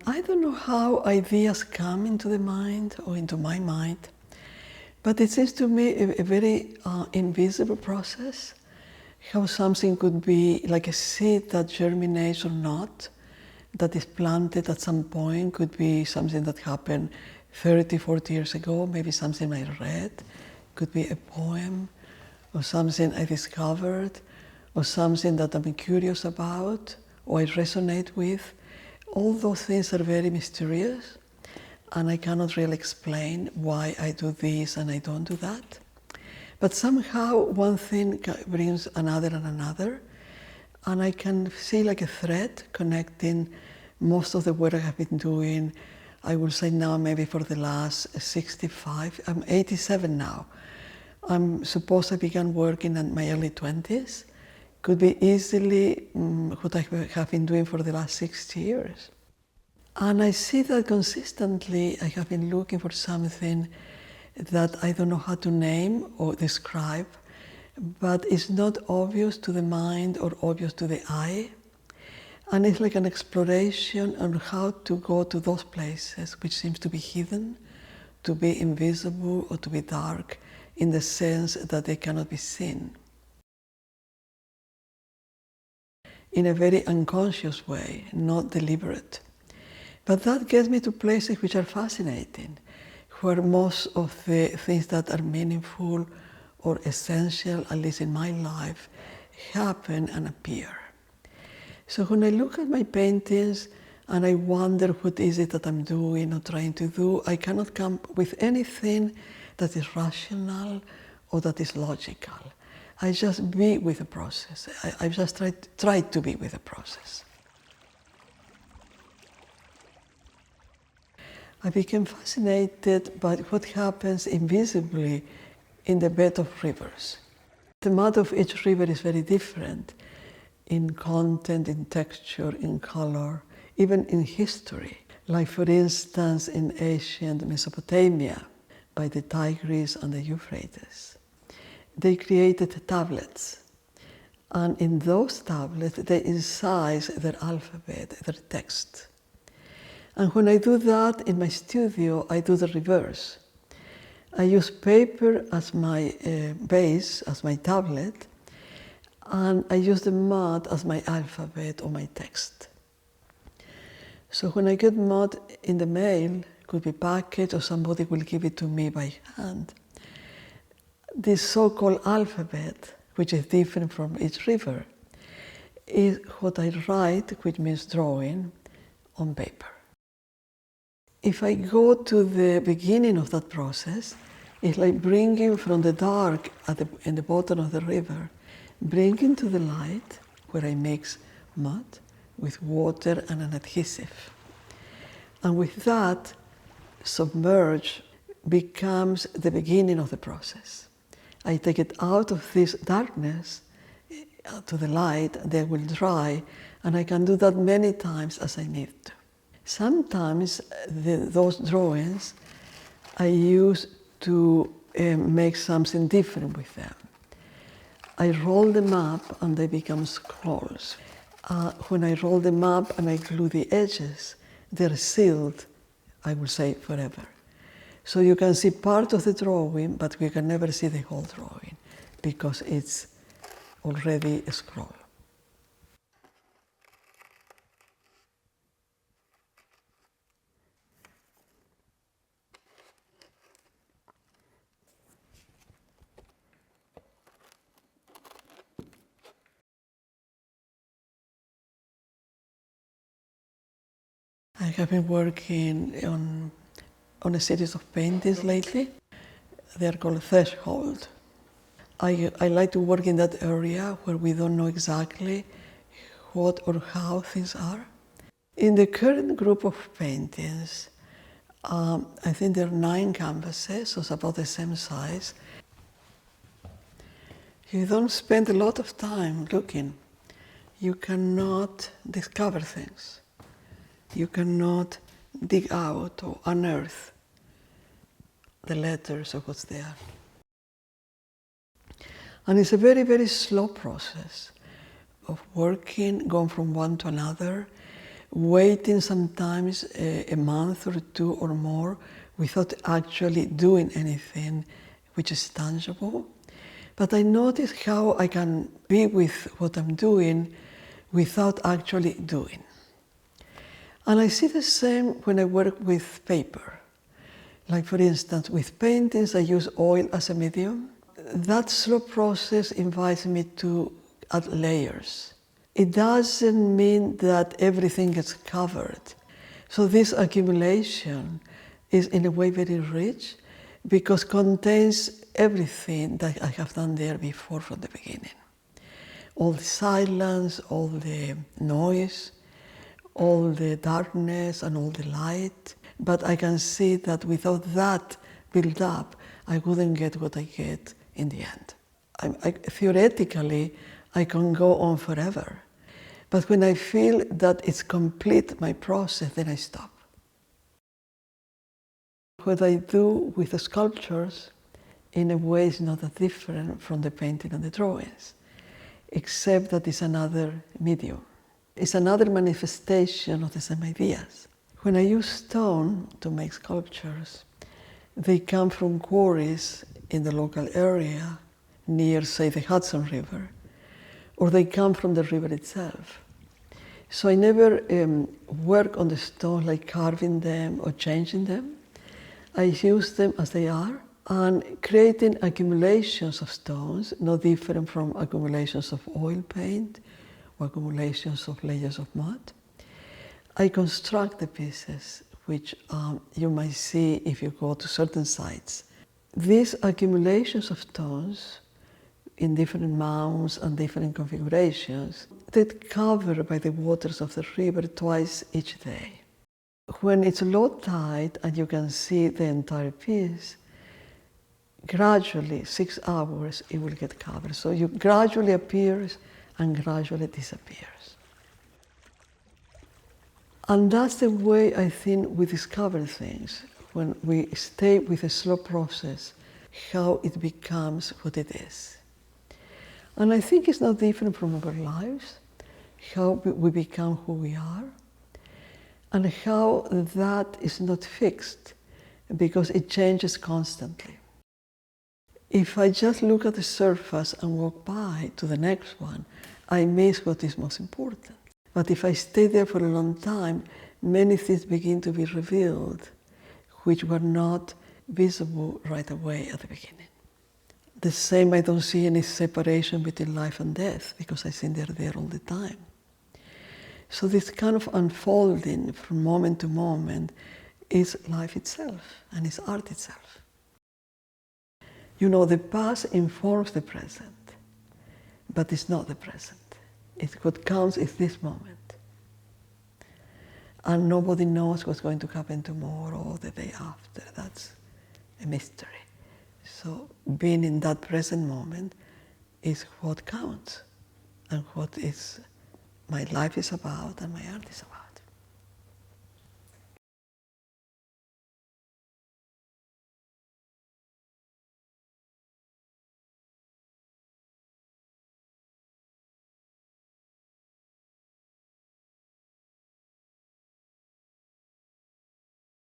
I don't know how ideas come into the mind or into my mind, but it seems to me a very invisible process. How something could be like a seed that germinates or not, that is planted at some point, could be something that happened 30, 40 years ago, maybe something I read, could be a poem, or something I discovered, or something that I'm curious about, or I resonate with. All those things are very mysterious, and I cannot really explain why I do this and I don't do that. But somehow one thing brings another and another, and I can see like a thread connecting most of the work I have been doing. I will say now maybe for the last 65, I'm 87 now. I'm supposed I began working in my early 20s. Could be easily what I have been doing for the last 60 years. And I see that consistently I have been looking for something that I don't know how to name or describe, but it's not obvious to the mind or obvious to the eye. And it's like an exploration on how to go to those places which seems to be hidden, to be invisible or to be dark, in the sense that they cannot be seen. In a very unconscious way, not deliberate. But that gets me to places which are fascinating, where most of the things that are meaningful or essential, at least in my life, happen and appear. So when I look at my paintings and I wonder what is it that I'm doing or trying to do, I cannot come with anything that is rational or that is logical. I just be with the process. I just try to be with the process. I became fascinated by what happens invisibly in the bed of rivers. The mud of each river is very different in content, in texture, in color, even in history. Like for instance in ancient Mesopotamia, by the Tigris and the Euphrates. They created tablets, and in those tablets they incise their alphabet, their text. And when I do that in my studio, I do the reverse. I use paper as my base, as my tablet, and I use the mud as my alphabet or my text. So when I get mud in the mail, it could be packaged or somebody will give it to me by hand. This so-called alphabet, which is different from each river, is what I write, which means drawing, on paper. If I go to the beginning of that process, it's like bringing from the dark in the bottom of the river, bringing to the light, where I mix mud with water and an adhesive. And with that, submerge becomes the beginning of the process. I take it out of this darkness to the light, they will dry, and I can do that many times as I need to. Sometimes those drawings I use to make something different with them. I roll them up and they become scrolls. When I roll them up and I glue the edges, they're sealed, I will say, forever. So you can see part of the drawing, but we can never see the whole drawing because it's already a scroll. I have been working on a series of paintings lately. They are called Threshold. I like to work in that area where we don't know exactly what or how things are. In the current group of paintings, I think there are 9 canvases, so it's about the same size. You don't spend a lot of time looking. You cannot discover things. You cannot dig out or unearth the letters of what's there. And it's a very, very slow process of working, going from one to another. waiting sometimes a month or two or more without actually doing anything which is tangible. But I notice how I can be with what I'm doing without actually doing. And I see the same when I work with paper. Like for instance, with paintings, I use oil as a medium. That slow process invites me to add layers. It doesn't mean that everything gets covered. So this accumulation is in a way very rich because contains everything that I have done there before from the beginning. All the silence, all the noise, all the darkness and all the light. But I can see that without that build up, I wouldn't get what I get in the end. Theoretically, I can go on forever. But when I feel that it's complete, my process, then I stop. What I do with the sculptures, in a way, is not that different from the painting and the drawings, except that it's another medium. It's another manifestation of the same ideas. When I use stone to make sculptures, they come from quarries in the local area, near, say, the Hudson River, or they come from the river itself. So I never work on the stone like carving them or changing them. I use them as they are, and creating accumulations of stones, no different from accumulations of oil paint or accumulations of layers of mud. I construct the pieces, which you might see if you go to certain sites. These accumulations of stones in different mounds and different configurations, they're covered by the waters of the river twice each day. When it's low tide and you can see the entire piece, gradually, 6 hours, it will get covered. So it gradually appears and gradually disappears. And that's the way I think we discover things, when we stay with a slow process, how it becomes what it is. And I think it's not different from our lives, how we become who we are, and how that is not fixed, because it changes constantly. If I just look at the surface and walk by to the next one, I miss what is most important. But if I stay there for a long time, many things begin to be revealed, which were not visible right away at the beginning. The same, I don't see any separation between life and death, because I think they're there all the time. So this kind of unfolding from moment to moment is life itself, and is art itself. You know, the past informs the present, but it's not the present. What counts is this moment. And nobody knows what's going to happen tomorrow or the day after. That's a mystery. So being in that present moment is what counts, and what is my life is about and my art is about.